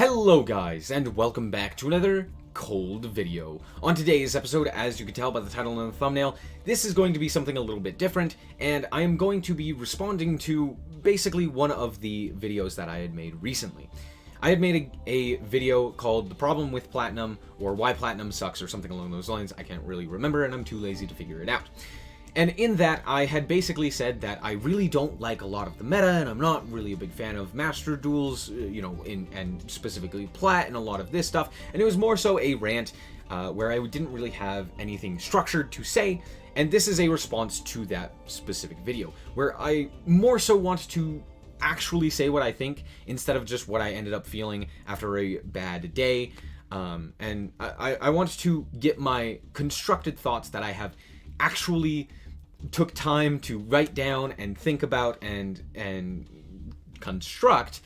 Hello guys, and welcome back to another cold video. On today's episode, as you can tell by the title and the thumbnail, this is going to be something a little bit different, and I am going to be responding to basically one of the videos that I had made recently. I had made a video called The Problem with Platinum, or Why Platinum Sucks, or something along those lines. I can't really remember, and I'm too lazy to figure it out. And in that, I had basically said that I really don't like a lot of the meta, and I'm not really a big fan of Master Duels, and specifically Plat and a lot of this stuff. And it was more so a rant where I didn't really have anything structured to say, and this is a response to that specific video, where I more so want to actually say what I think instead of just what I ended up feeling after a bad day. And I want to get my constructed thoughts that I have actually took time to write down and think about and construct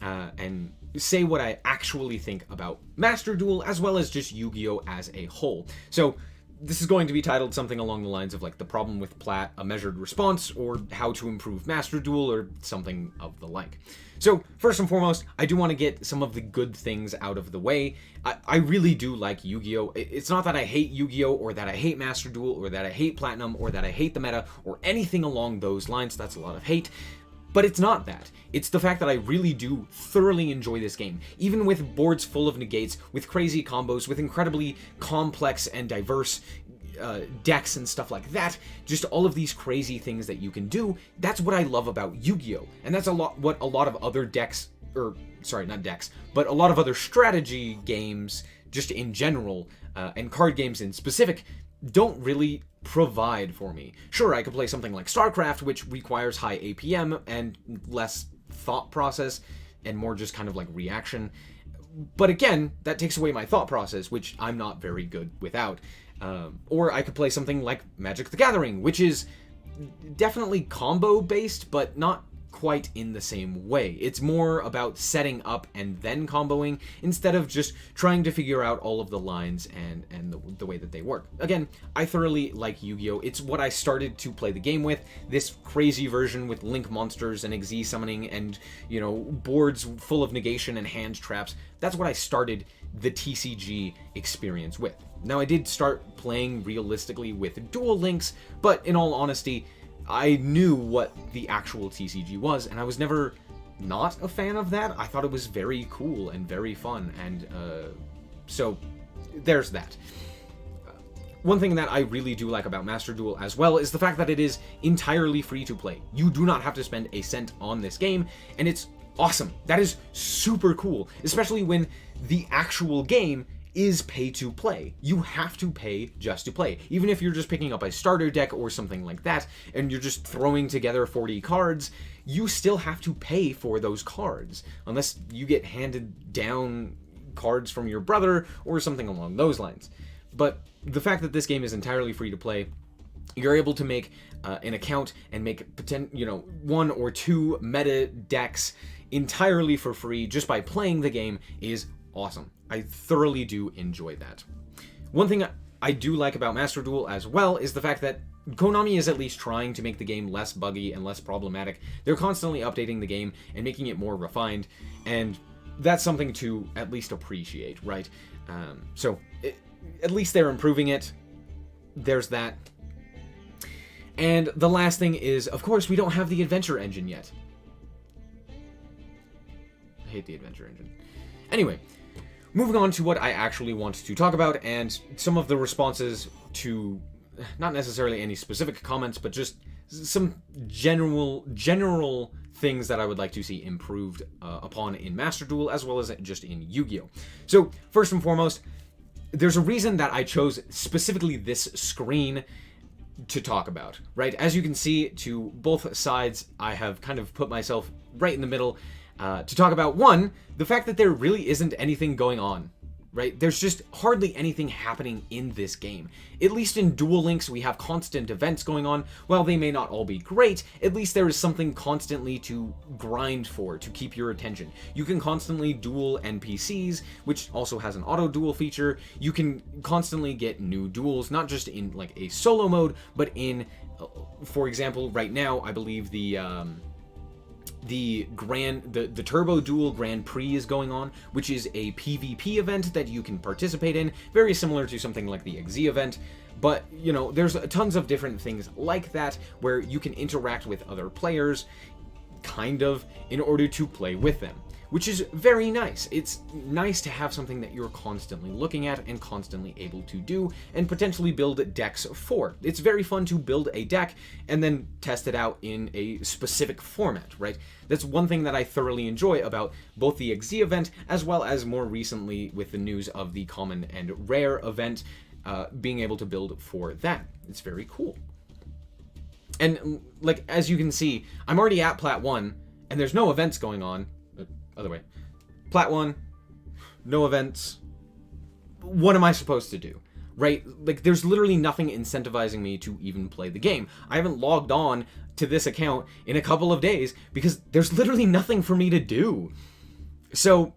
and say what I actually think about Master Duel as well as just Yu-Gi-Oh! As a whole. So this is going to be titled something along the lines of like The Problem with Plat, A Measured Response, or How to Improve Master Duel, or something of the like. So first and foremost, I do want to get some of the good things out of the way. I really do like Yu-Gi-Oh! It's not that I hate Yu-Gi-Oh! Or that I hate Master Duel, or that I hate Platinum, or that I hate the meta, or anything along those lines. That's a lot of hate. But it's not that. It's the fact that I really do thoroughly enjoy this game. Even with boards full of negates, with crazy combos, with incredibly complex and diverse decks and stuff like that, just all of these crazy things that you can do, that's what I love about Yu-Gi-Oh! And that's what a lot of other decks, or sorry, not decks, but a lot of other strategy games, just in general, and card games in specific, don't really provide for me. Sure, I could play something like StarCraft, which requires high APM and less thought process and more just kind of like reaction. But again, that takes away my thought process, which I'm not very good without. Or I could play something like Magic the Gathering, which is definitely combo based, but not quite in the same way. It's more about setting up and then comboing instead of just trying to figure out all of the lines and the way that they work. Again, I thoroughly like Yu-Gi-Oh! It's what I started to play the game with. This crazy version with link monsters and Xyz summoning and, boards full of negation and hand traps. That's what I started the TCG experience with. Now, I did start playing realistically with dual links, but in all honesty, I knew what the actual TCG was, and I was never not a fan of that. I thought it was very cool and very fun, and so there's that. One thing that I really do like about Master Duel as well is the fact that it is entirely free to play. You do not have to spend a cent on this game, and it's awesome. That is super cool, especially when the actual game is pay to play. You have to pay just to play. Even if you're just picking up a starter deck or something like that, and you're just throwing together 40 cards, you still have to pay for those cards. Unless you get handed down cards from your brother or something along those lines. But the fact that this game is entirely free to play, you're able to make an account and make one or two meta decks entirely for free just by playing the game is awesome. I thoroughly do enjoy that. One thing I do like about Master Duel as well is the fact that Konami is at least trying to make the game less buggy and less problematic. They're constantly updating the game and making it more refined, and that's something to at least appreciate, right? At least they're improving it. There's that. And the last thing is, of course, we don't have the adventure engine yet. I hate the adventure engine. Anyway, moving on to what I actually want to talk about and some of the responses to not necessarily any specific comments, but just some general things that I would like to see improved upon in Master Duel as well as just in Yu-Gi-Oh! So first and foremost, there's a reason that I chose specifically this screen to talk about, right? As you can see, to both sides, I have kind of put myself right in the middle to talk about, one, the fact that there really isn't anything going on, right? There's just hardly anything happening in this game. At least in Duel Links, we have constant events going on. While they may not all be great, at least there is something constantly to grind for, to keep your attention. You can constantly duel NPCs, which also has an auto-duel feature. You can constantly get new duels, not just in like a solo mode, but in, for example, right now, I believe the the Turbo Duel Grand Prix is going on, which is a PvP event that you can participate in, very similar to something like the XZ event. But, you know, there's tons of different things like that where you can interact with other players, kind of, in order to play with them, which is very nice. It's nice to have something that you're constantly looking at and constantly able to do and potentially build decks for. It's very fun to build a deck and then test it out in a specific format, right? That's one thing that I thoroughly enjoy about both the XZ event as well as more recently with the news of the Common and Rare event, being able to build for that. It's very cool. And, like, as you can see, I'm already at Plat 1, and there's no events going on. Other way. Plat 1, no events. What am I supposed to do? Right? Like, there's literally nothing incentivizing me to even play the game. I haven't logged on to this account in a couple of days because there's literally nothing for me to do. So,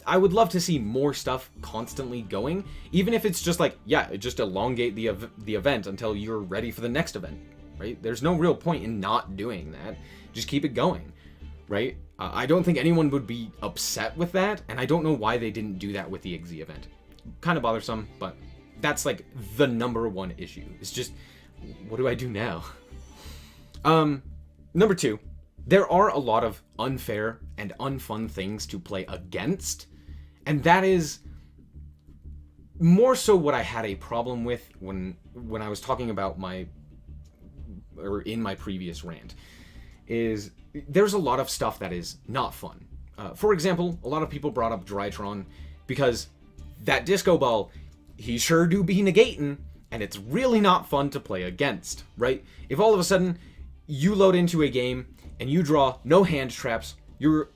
I would love to see more stuff constantly going, even if it's just like, yeah, just elongate the event until you're ready for the next event, right? There's no real point in not doing that. Just keep it going, right? I don't think anyone would be upset with that, and I don't know why they didn't do that with the XZ event. Kind of bothersome, but that's like the #1 issue. It's just, what do I do now? Number 2, there are a lot of unfair and unfun things to play against, and that is more so what I had a problem with when I was talking about in my previous rant, is there's a lot of stuff that is not fun. For example, a lot of people brought up Drytron because that disco ball, he sure do be negating, and it's really not fun to play against, right? If all of a sudden you load into a game and you draw no hand traps, your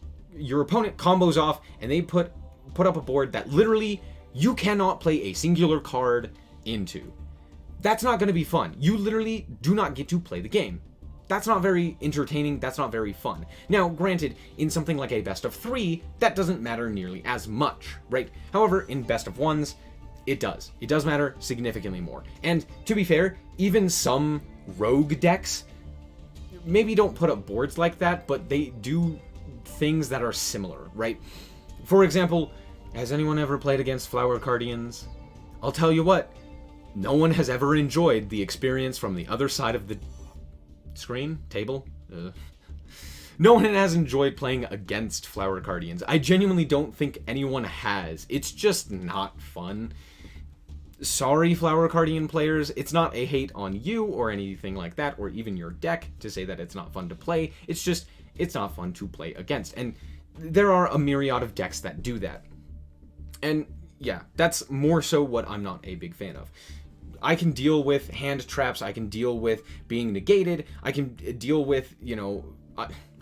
opponent combos off and they put up a board that literally you cannot play a singular card into. That's not going to be fun. You literally do not get to play the game. That's not very entertaining, that's not very fun. Now, granted, in something like a best of 3, that doesn't matter nearly as much, right? However, in best of 1s, it does. It does matter significantly more. And to be fair, even some rogue decks maybe don't put up boards like that, but they do things that are similar, right? For example, has anyone ever played against Flower Guardians? I'll tell you what, no one has ever enjoyed the experience from the other side of the table. No one has enjoyed playing against Flower Guardians. I genuinely don't think anyone has. It's just not fun. Sorry, Flower Guardian players. It's not a hate on you or anything like that, or even your deck to say that it's not fun to play. It's just, it's not fun to play against. And there are a myriad of decks that do that. And yeah, that's more so what I'm not a big fan of. I can deal with hand traps, I can deal with being negated, I can deal with, you know,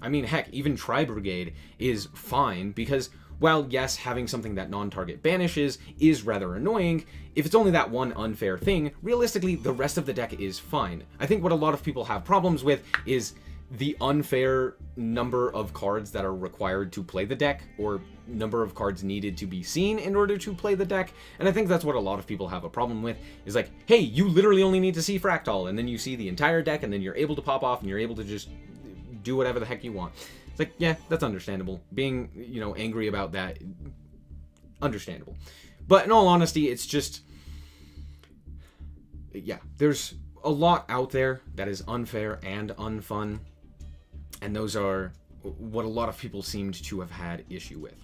I mean, heck, even Tri-Brigade is fine, because, while yes, having something that non-target banishes is rather annoying, if it's only that one unfair thing, realistically, the rest of the deck is fine. I think what a lot of people have problems with is the unfair number of cards that are required to play the deck, or number of cards needed to be seen in order to play the deck, and I think that's what a lot of people have a problem with, is like, hey, you literally only need to see Fractal, and then you see the entire deck, and then you're able to pop off, and you're able to just do whatever the heck you want. It's like, yeah, that's understandable. Being, you know, angry about that, understandable. But in all honesty, it's just, yeah, there's a lot out there that is unfair and unfun, and those are what a lot of people seemed to have had issue with.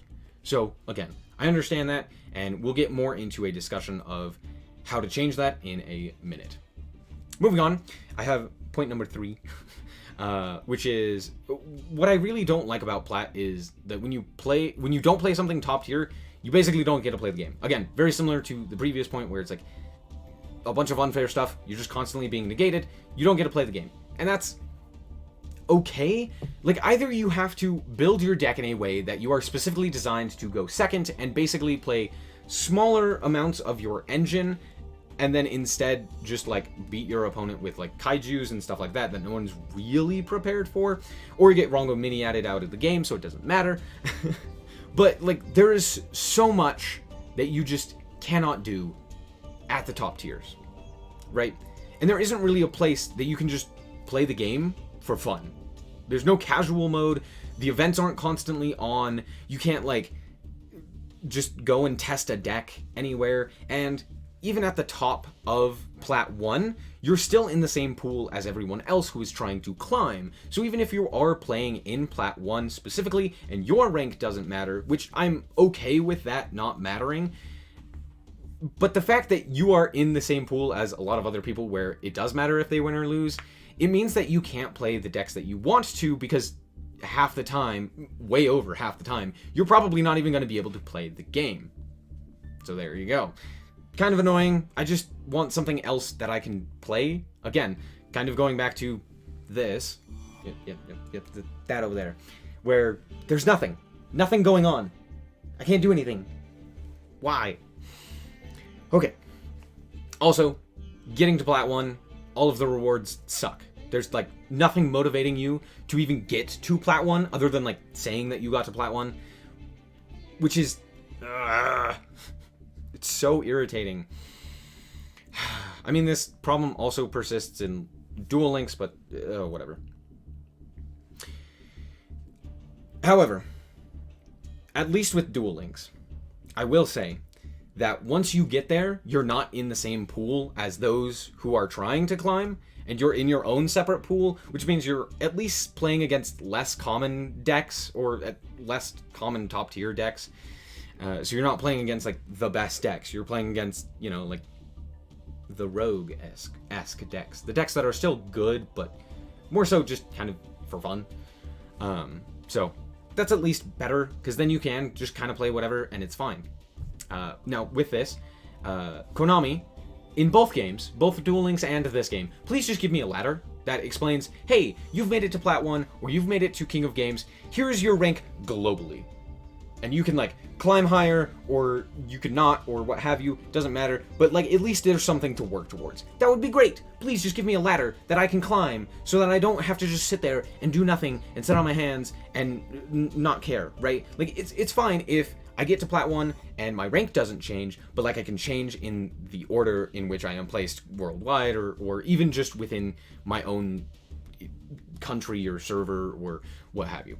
So, again, I understand that, and we'll get more into a discussion of how to change that in a minute. Moving on, I have point number 3, which is, what I really don't like about Plat is that when you don't play something top tier, you basically don't get to play the game. Again, very similar to the previous point where it's like a bunch of unfair stuff, you're just constantly being negated, you don't get to play the game. And that's okay. Like, either you have to build your deck in a way that you are specifically designed to go second and basically play smaller amounts of your engine, and then instead just like beat your opponent with like kaijus and stuff like that no one's really prepared for, or you get Rongo Mini added out of the game so it doesn't matter. But like, there is so much that you just cannot do at the top tiers, right? And there isn't really a place that you can just play the game for fun. There's no casual mode. The events aren't constantly on. You can't, like, just go and test a deck anywhere. And even at the top of Plat 1, you're still in the same pool as everyone else who is trying to climb. So even if you are playing in Plat 1 specifically, and your rank doesn't matter, which I'm okay with that not mattering, but the fact that you are in the same pool as a lot of other people where it does matter if they win or lose, it means that you can't play the decks that you want to, because half the time, way over half the time, you're probably not even going to be able to play the game. So there you go. Kind of annoying. I just want something else that I can play. Again, kind of going back to this. Yep, that over there. Where there's nothing. Nothing going on. I can't do anything. Why? Okay. Also, getting to Plat 1, all of the rewards suck. There's, like, nothing motivating you to even get to Plat 1 other than, like, saying that you got to Plat 1. Which is... it's so irritating. I mean, this problem also persists in Duel Links, but whatever. However, at least with Duel Links, I will say that once you get there, you're not in the same pool as those who are trying to climb, and you're in your own separate pool, which means you're at least playing against less common decks, or less common top-tier decks. So you're not playing against, like, the best decks. You're playing against, you know, like, the rogue-esque decks. The decks that are still good, but more so just kind of for fun. So that's at least better, because then you can just kind of play whatever, and it's fine. Now, with this, Konami, in both games, both Duel Links and this game, please just give me a ladder that explains, hey, you've made it to Plat 1, or you've made it to King of Games, here's your rank globally. And you can, like, climb higher, or you could not, or what have you, doesn't matter, but, like, at least there's something to work towards. That would be great! Please just give me a ladder that I can climb, so that I don't have to just sit there and do nothing, and sit on my hands, and not care, right? Like, it's fine if I get to Plat 1, and my rank doesn't change, but, like, I can change in the order in which I am placed worldwide, or even just within my own country or server, or what have you.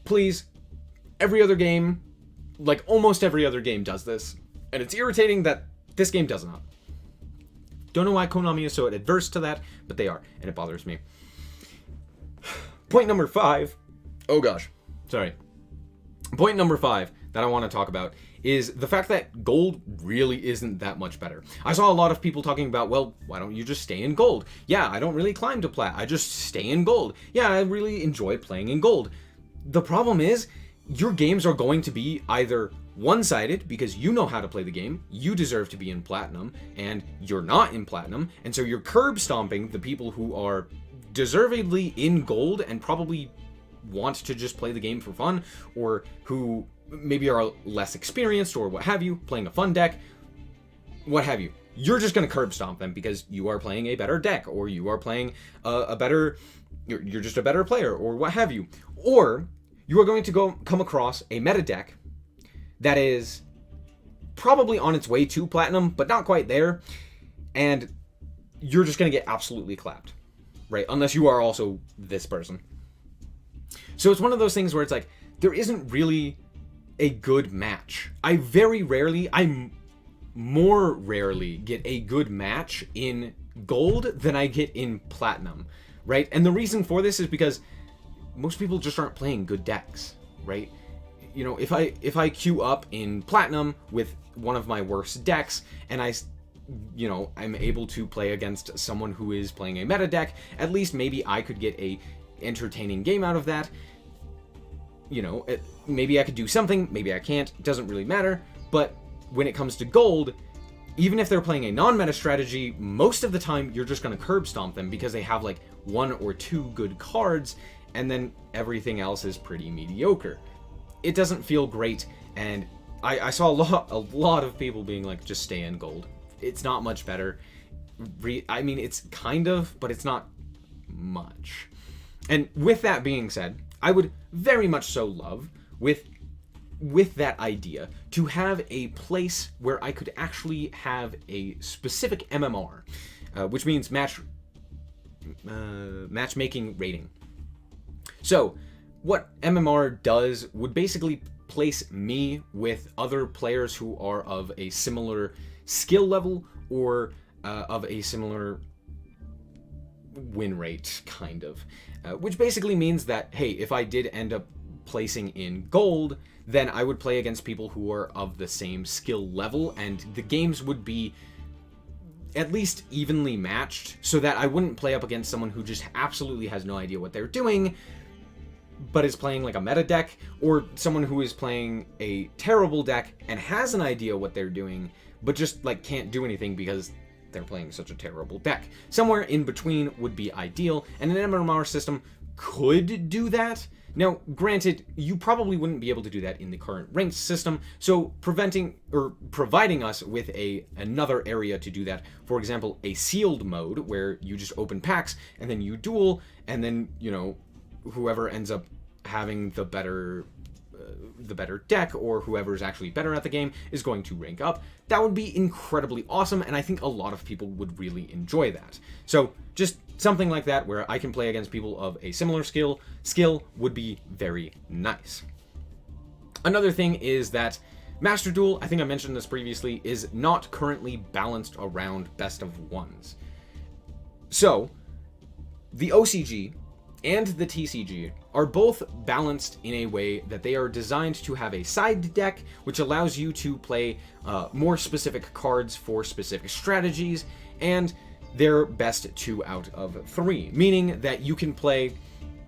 Please. Every other game, like almost every other game, does this, and it's irritating that this game does not. Don't know why Konami is so adverse to that, but they are, and it bothers me. Point number 5. Oh gosh, sorry. Point number 5 that I want to talk about is the fact that gold really isn't that much better. I saw a lot of people talking about, well, why don't you just stay in gold? Yeah, I don't really climb to Plat, I just stay in gold. Yeah, I really enjoy playing in gold. The problem is, your games are going to be either one-sided because you know how to play the game, you deserve to be in Platinum, and you're not in Platinum, and so you're curb stomping the people who are deservedly in gold and probably want to just play the game for fun, or who maybe are less experienced or what have you, playing a fun deck, what have you. You're just going to curb stomp them because you are playing a better deck, or you are playing you're just a better player, or what have you. Or you are going to come across a meta deck that is probably on its way to Platinum, but not quite there, and you're just going to get absolutely clapped, right? Unless you are also this person. So it's one of those things where it's like, there isn't really a good match. I more rarely get a good match in gold than I get in Platinum, right? And the reason for this is because most people just aren't playing good decks, right? You know, if I queue up in Platinum with one of my worst decks, and I'm able to play against someone who is playing a meta deck, at least maybe I could get a entertaining game out of that. You know, maybe I could do something, maybe I can't, it doesn't really matter. But when it comes to gold, even if they're playing a non-meta strategy, most of the time you're just going to curb stomp them because they have like 1 or 2 good cards, and then everything else is pretty mediocre. It doesn't feel great, and I saw a lot of people being like, just stay in gold. It's not much better. I mean, it's kind of, but it's not much. And with that being said, I would very much so love, with that idea, to have a place where I could actually have a specific MMR, which means matchmaking rating. So what MMR does would basically place me with other players who are of a similar skill level or of a similar win rate, kind of. Which basically means that, hey, if I did end up placing in gold, then I would play against people who are of the same skill level, and the games would be at least evenly matched, so that I wouldn't play up against someone who just absolutely has no idea what they're doing, but is playing like a meta deck, or someone who is playing a terrible deck and has an idea what they're doing, but just like can't do anything because they're playing such a terrible deck. Somewhere in between would be ideal, and an MMR system could do that. Now, granted, you probably wouldn't be able to do that in the current ranked system, so providing us with another area to do that, for example, a sealed mode where you just open packs and then you duel, and then, you know, whoever ends up having the better deck, or whoever's actually better at the game, is going to rank up. That would be incredibly awesome, and I think a lot of people would really enjoy that. So just something like that where I can play against people of a similar skill would be very nice. Another thing is that Master Duel, I think I mentioned this previously, is not currently balanced around best of ones. So the OCG and the TCG are both balanced in a way that they are designed to have a side deck, which allows you to play more specific cards for specific strategies, and they're best 2 out of 3, meaning that you can play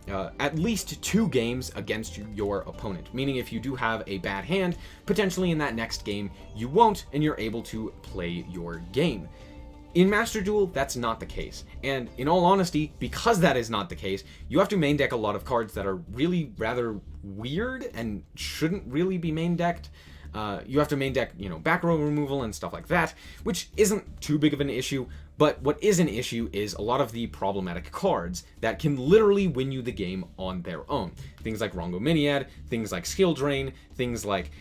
at least 2 games against your opponent, meaning if you do have a bad hand, potentially in that next game you won't, and you're able to play your game. In Master Duel, that's not the case, and in all honesty, because that is not the case, you have to main deck a lot of cards that are really rather weird and shouldn't really be main decked. You have to main deck, you know, back row removal and stuff like that, which isn't too big of an issue, but what is an issue is a lot of the problematic cards that can literally win you the game on their own. Things like Rongominiad, things like Skill Drain, things like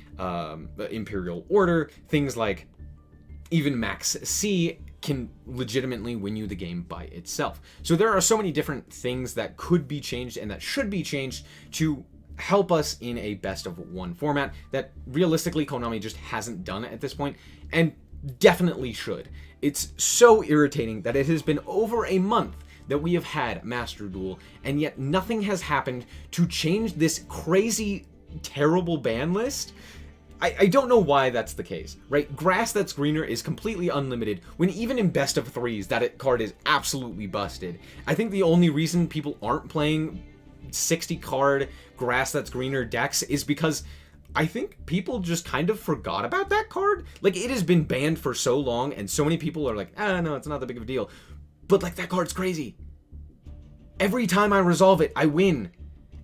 Imperial Order, things like even Max C can legitimately win you the game by itself. So there are so many different things that could be changed and that should be changed to help us in a best of 1 format that realistically Konami just hasn't done at this point, and definitely should. It's so irritating that it has been over a month that we have had Master Duel, and yet nothing has happened to change this crazy, terrible ban list. I don't know why that's the case, right? Grass That's Greener is completely unlimited, when even in best of 3s, that card is absolutely busted. I think the only reason people aren't playing 60 card Grass That's Greener decks is because I think people just kind of forgot about that card. Like, it has been banned for so long, and so many people are like, no, it's not that big of a deal. But, like, that card's crazy. Every time I resolve it, I win.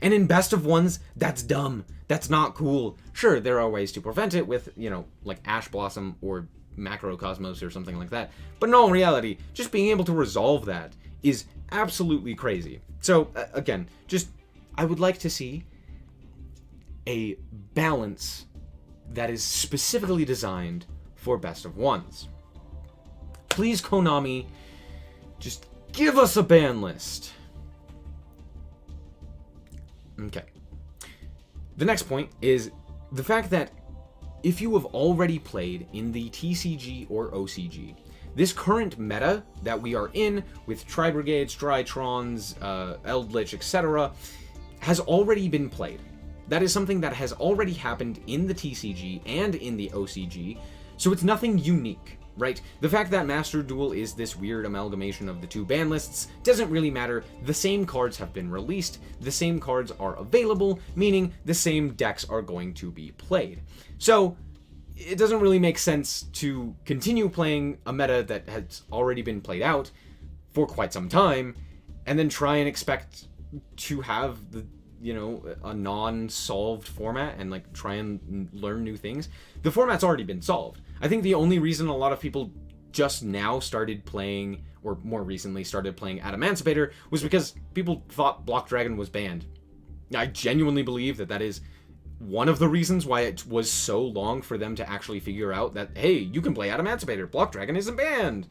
And in best of 1s, that's dumb. That's not cool. Sure, there are ways to prevent it with, you know, like Ash Blossom or Macrocosmos or something like that. But in all reality, just being able to resolve that is absolutely crazy. So, again, I would like to see a balance that is specifically designed for best of 1s. Please, Konami, just give us a ban list. Okay. The next point is the fact that if you have already played in the TCG or OCG, this current meta that we are in with Tri-Brigades, Drytrons, Eldritch, etc., has already been played. That is something that has already happened in the TCG and in the OCG, so it's nothing unique, right? The fact that Master Duel is this weird amalgamation of the 2 ban lists doesn't really matter. The same cards have been released, the same cards are available, meaning the same decks are going to be played. So it doesn't really make sense to continue playing a meta that has already been played out for quite some time, and then try and expect to have the, you know, a non-solved format and like try and learn new things. The format's already been solved. I think the only reason a lot of people just now started playing, or more recently started playing Adamantipator, was because people thought Block Dragon was banned. I genuinely believe that that is one of the reasons why it was so long for them to actually figure out that, hey, you can play Adamantipator, Block Dragon isn't banned.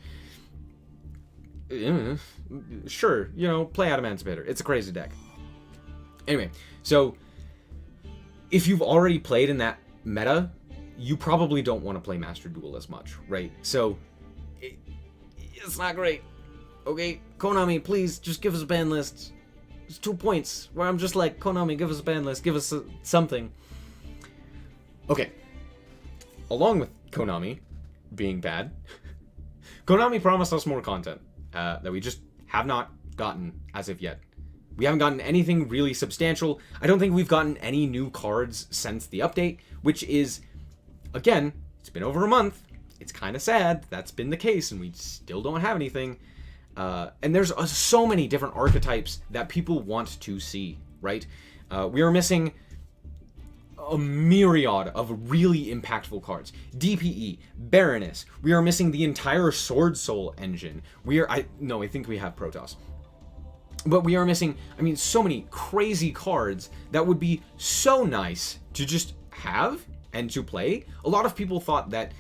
Sure, you know, play Adamantipator. It's a crazy deck. Anyway, so if you've already played in that meta, you probably don't want to play Master Duel as much, right? So it's not great. Okay, Konami, please just give us a ban list. It's 2 points where I'm just like, Konami, give us a ban list, give us something. Okay, along with Konami being bad, Konami promised us more content that we just have not gotten as of yet. We haven't gotten anything really substantial. I don't think we've gotten any new cards since the update, which is, again, it's been over a month. It's kind of sad that's been the case, and we still don't have anything. And there's so many different archetypes that people want to see, right? We are missing a myriad of really impactful cards. DPE, Baroness. We are missing the entire Sword Soul engine. I think we have Protoss. But we are missing, so many crazy cards that would be so nice to just have and to play. A lot of people thought that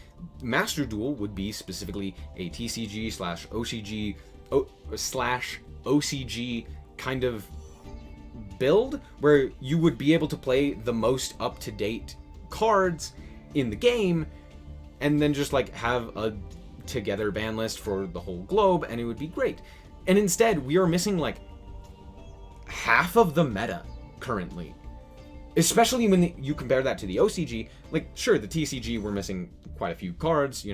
Master Duel would be specifically a TCG slash OCG kind of build where you would be able to play the most up-to-date cards in the game and then just like have a together ban list for the whole globe, and it would be great. And instead, we are missing like half of the meta currently, especially when you compare that to the OCG. Like, sure, the TCG, we're missing quite a few cards,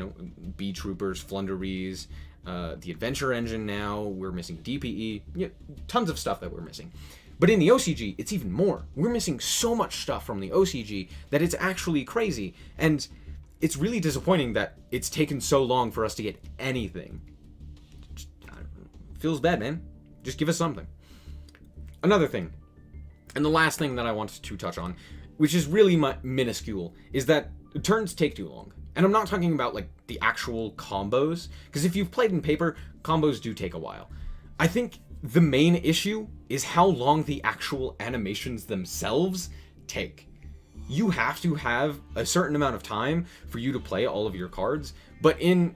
B Troopers, Flunderies, the Adventure Engine now, we're missing DPE, tons of stuff that we're missing. But in the OCG, it's even more. We're missing so much stuff from the OCG that it's actually crazy, and it's really disappointing that it's taken so long for us to get anything. Feels bad, man. Just give us something. Another thing, and the last thing that I wanted to touch on, which is really minuscule, is that turns take too long. And I'm not talking about like the actual combos, because if you've played in paper, combos do take a while. I think the main issue is how long the actual animations themselves take. You have to have a certain amount of time for you to play all of your cards, but in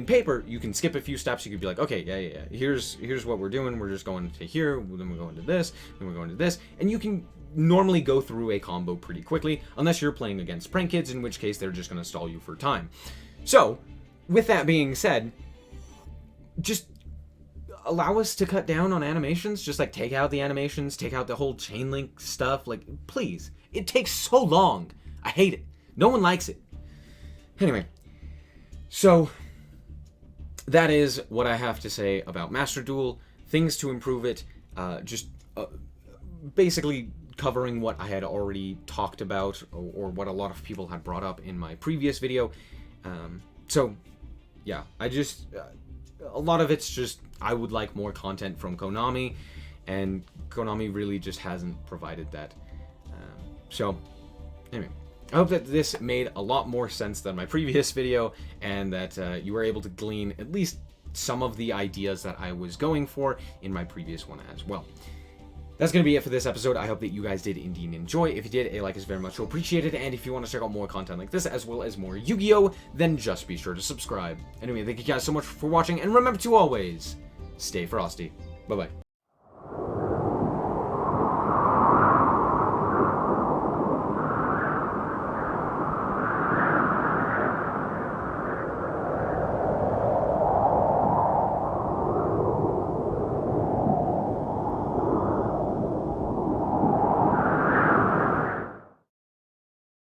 paper, you can skip a few steps. You could be like, okay, yeah. Here's what we're doing. We're just going to here, then we're going to this, then we're going to this, and you can normally go through a combo pretty quickly, unless you're playing against prank kids, in which case they're just going to stall you for time. So, with that being said, just allow us to cut down on animations. Just like take out the animations, take out the whole chain link stuff. Like, please. It takes so long. I hate it. No one likes it. Anyway, so that is what I have to say about Master Duel. Things to improve it. Basically covering what I had already talked about, or what a lot of people had brought up in my previous video. So, yeah, a lot of it's just, I would like more content from Konami, and Konami really just hasn't provided that. So, anyway, I hope that this made a lot more sense than my previous video, and that you were able to glean at least some of the ideas that I was going for in my previous one as well. That's going to be it for this episode. I hope that you guys did indeed enjoy. If you did, a like is very much appreciated, and if you want to check out more content like this, as well as more Yu-Gi-Oh!, then just be sure to subscribe. Anyway, thank you guys so much for watching, and remember to always stay frosty. Bye-bye.